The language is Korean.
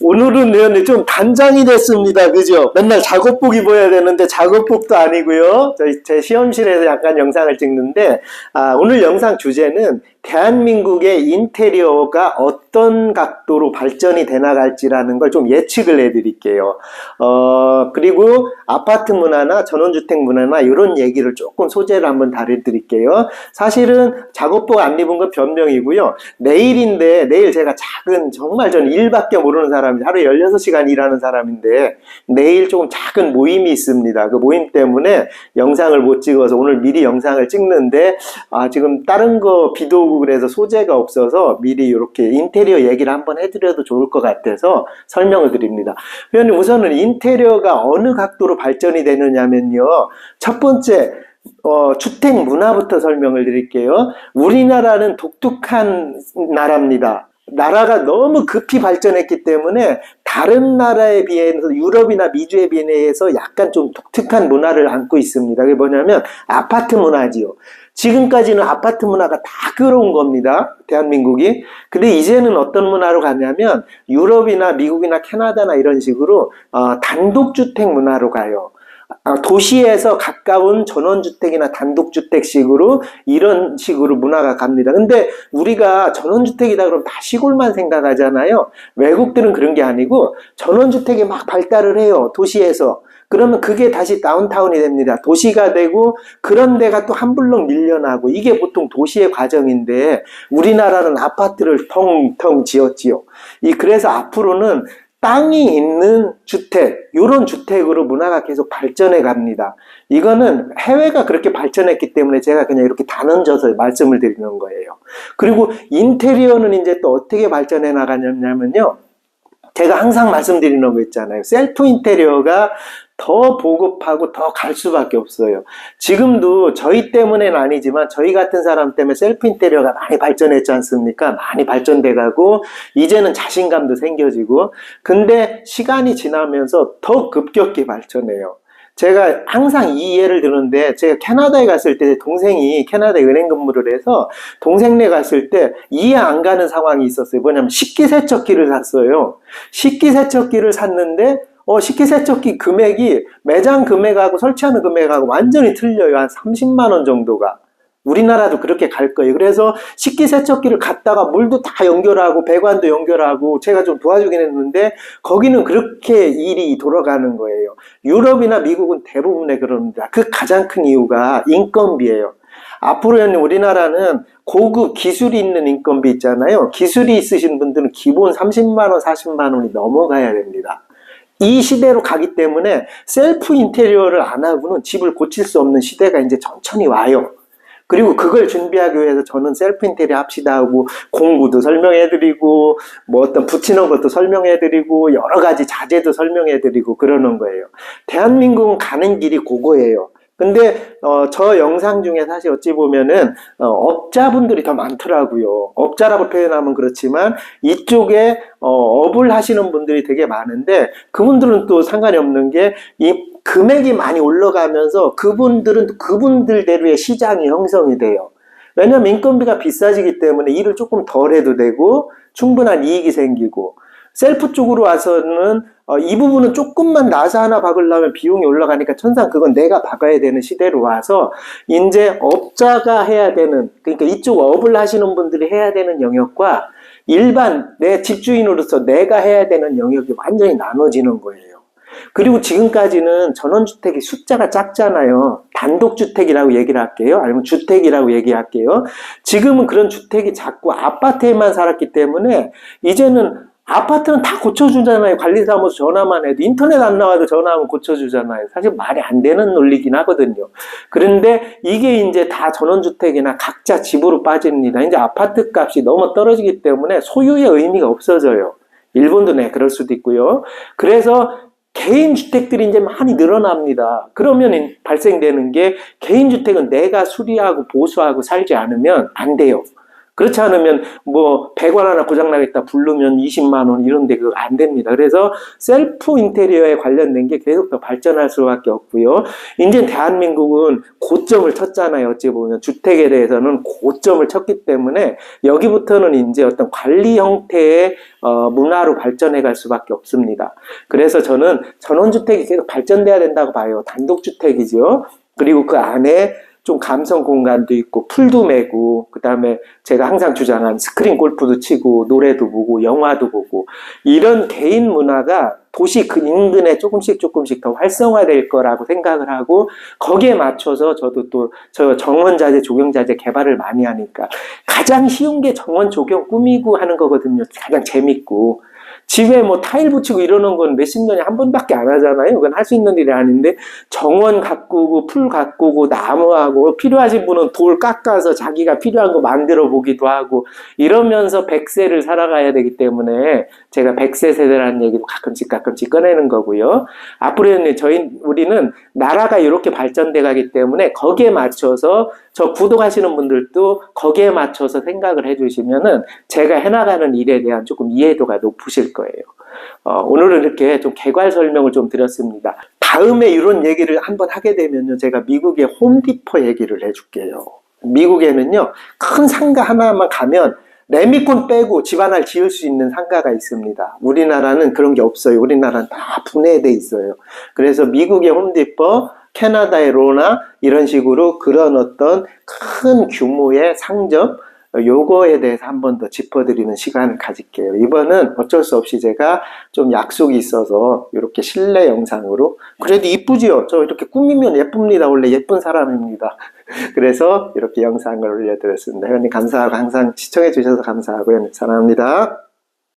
오늘은 의원님 좀 단장이 됐습니다. 그죠? 맨날 작업복 입어야 되는데 작업복도 아니고요. 제 시험실에서 약간 영상을 찍는데, 오늘 영상 주제는 대한민국의 인테리어가 어떤 각도로 발전이 돼 나갈지라는 걸 좀 예측을 해드릴게요. 그리고 아파트 문화나 전원주택 문화나 이런 얘기를 조금 소재를 한번 다뤄드릴게요. 사실은 작업복 안 입은 건 변명이고요. 내일 제가 정말 저는 일밖에 모르는 사람인데, 하루에 16시간 일하는 사람인데, 내일 조금 작은 모임이 있습니다. 그 모임 때문에 영상을 못 찍어서 오늘 미리 영상을 찍는데, 지금 다른 거 비도 오고 그래서 소재가 없어서 미리 이렇게 인테리어 얘기를 한번 해드려도 좋을 것 같아서 설명을 드립니다. 회원님, 우선은 인테리어가 어느 각도로 발전이 되느냐면요. 첫 번째, 주택 문화부터 설명을 드릴게요. 우리나라는 독특한 나라입니다. 나라가 너무 급히 발전했기 때문에 다른 나라에 비해서 유럽이나 미주에 비해서 약간 좀 독특한 문화를 안고 있습니다. 그게 뭐냐면 아파트 문화지요. 지금까지는 아파트 문화가 다 끌어온 겁니다. 대한민국이. 근데 이제는 어떤 문화로 가냐면 유럽이나 미국이나 캐나다나 이런 식으로 단독주택 문화로 가요. 도시에서 가까운 전원주택이나 단독주택식으로 이런 식으로 문화가 갑니다. 근데 우리가 전원주택이다 그러면 다 시골만 생각하잖아요. 외국들은 그런 게 아니고 전원주택이 막 발달을 해요. 도시에서. 그러면 그게 다시 다운타운이 됩니다. 도시가 되고 그런 데가 또 한 블록 밀려나고, 이게 보통 도시의 과정인데 우리나라는 아파트를 텅텅 지었지요. 그래서 앞으로는 땅이 있는 주택, 이런 주택으로 문화가 계속 발전해 갑니다. 이거는 해외가 그렇게 발전했기 때문에 제가 그냥 이렇게 다 얹어서 말씀을 드리는 거예요. 그리고 인테리어는 이제 또 어떻게 발전해 나가냐면요. 제가 항상 말씀드리는 거 있잖아요. 셀프 인테리어가 더 보급하고 더 갈 수밖에 없어요. 지금도 저희 때문에는 아니지만 저희 같은 사람 때문에 셀프 인테리어가 많이 발전했지 않습니까? 많이 발전돼 가고 이제는 자신감도 생겨지고, 근데 시간이 지나면서 더 급격히 발전해요. 제가 항상 이 예를 드는데, 제가 캐나다에 갔을 때 동생이 캐나다에 은행 근무를 해서 동생네 갔을 때 이해 안 가는 상황이 있었어요. 뭐냐면 식기세척기를 샀어요. 식기세척기를 샀는데 식기세척기 금액이 매장 금액하고 설치하는 금액하고 완전히 틀려요. 한 30만 원 정도가. 우리나라도 그렇게 갈 거예요. 그래서 식기세척기를 갖다가 물도 다 연결하고 배관도 연결하고 제가 좀 도와주긴 했는데 거기는 그렇게 일이 돌아가는 거예요. 유럽이나 미국은 대부분의 그럽니다. 그 가장 큰 이유가 인건비예요. 앞으로는 우리나라는 고급 기술이 있는 인건비 있잖아요. 기술이 있으신 분들은 기본 30만 원, 40만 원이 넘어가야 됩니다. 이 시대로 가기 때문에 셀프 인테리어를 안 하고는 집을 고칠 수 없는 시대가 이제 천천히 와요. 그리고 그걸 준비하기 위해서 저는 셀프 인테리어 합시다 하고 공구도 설명해드리고 뭐 어떤 붙이는 것도 설명해드리고 여러 가지 자재도 설명해드리고 그러는 거예요. 대한민국은 가는 길이 그거예요. 근데 저 영상 중에 사실 어찌 보면은 업자분들이 더 많더라고요. 업자라고 표현하면 그렇지만 이쪽에 업을 하시는 분들이 되게 많은데, 그분들은 또 상관이 없는 게 이 금액이 많이 올라가면서 그분들은 그분들대로의 시장이 형성이 돼요. 왜냐면 인건비가 비싸지기 때문에 일을 조금 덜 해도 되고 충분한 이익이 생기고, 셀프 쪽으로 와서는 이 부분은 조금만 나사 하나 박으려면 비용이 올라가니까 천상 그건 내가 박아야 되는 시대로 와서 이제 업자가 해야 되는, 그러니까 이쪽 업을 하시는 분들이 해야 되는 영역과 일반 내 집주인으로서 내가 해야 되는 영역이 완전히 나눠지는 거예요. 그리고 지금까지는 전원주택이 숫자가 작잖아요. 단독주택이라고 얘기를 할게요. 아니면 주택이라고 얘기할게요. 지금은 그런 주택이 작고 아파트에만 살았기 때문에 이제는 아파트는 다 고쳐주잖아요. 관리사무소 전화만 해도, 인터넷 안 나와도 전화하면 고쳐주잖아요. 사실 말이 안 되는 논리긴 하거든요. 그런데 이게 이제 다 전원주택이나 각자 집으로 빠집니다. 이제 아파트 값이 너무 떨어지기 때문에 소유의 의미가 없어져요. 일본도 그럴 수도 있고요. 그래서 개인 주택들이 이제 많이 늘어납니다. 그러면 발생되는 게, 개인 주택은 내가 수리하고 보수하고 살지 않으면 안 돼요. 그렇지 않으면 뭐 100원 하나 고장나겠다 부르면 20만 원 이런데 그거 안 됩니다. 그래서 셀프 인테리어에 관련된 게 계속 더 발전할 수밖에 없고요. 이제 대한민국은 고점을 쳤잖아요. 어찌 보면 주택에 대해서는 고점을 쳤기 때문에 여기부터는 이제 어떤 관리 형태의 문화로 발전해 갈 수밖에 없습니다. 그래서 저는 전원주택이 계속 발전돼야 된다고 봐요. 단독주택이죠. 그리고 그 안에 좀 감성 공간도 있고 풀도 메고 그다음에 제가 항상 주장한 스크린 골프도 치고 노래도 보고 영화도 보고 이런 개인 문화가 도시 그 인근에 조금씩 더 활성화될 거라고 생각을 하고 거기에 맞춰서 저도 또 저 정원자재 조경자재 개발을 많이 하니까 가장 쉬운 게 정원 조경 꾸미고 하는 거거든요. 가장 재밌고 집에 뭐 타일 붙이고 이러는 건 몇십 년에 한 번밖에 안 하잖아요. 그건 할 수 있는 일이 아닌데 정원 가꾸고 풀 가꾸고 나무하고 필요하신 분은 돌 깎아서 자기가 필요한 거 만들어 보기도 하고 이러면서 100세를 살아가야 되기 때문에 제가 100세 세대라는 얘기도 가끔씩 꺼내는 거고요. 앞으로는 우리는 나라가 이렇게 발전돼 가기 때문에 거기에 맞춰서 저 구독하시는 분들도 거기에 맞춰서 생각을 해주시면은 제가 해나가는 일에 대한 조금 이해도가 높으실 거예요. 오늘은 이렇게 좀 개괄 설명을 좀 드렸습니다. 다음에 이런 얘기를 한번 하게 되면요. 제가 미국의 홈디포 얘기를 해줄게요. 미국에는요. 큰 상가 하나만 가면 레미콘 빼고 집 하나를 지을 수 있는 상가가 있습니다. 우리나라는 그런 게 없어요. 우리나라는 다 분해돼 있어요. 그래서 미국의 홈디포, 캐나다의 로나 이런 식으로 그런 어떤 큰 규모의 상점 요거에 대해서 한 번 더 짚어드리는 시간을 가질게요. 이번은 어쩔 수 없이 제가 좀 약속이 있어서 이렇게 실내 영상으로 그래도 이쁘지요? 저 이렇게 꾸미면 예쁩니다. 원래 예쁜 사람입니다. 그래서 이렇게 영상을 올려드렸습니다. 회원님 감사하고 항상 시청해 주셔서 감사하고요. 사랑합니다.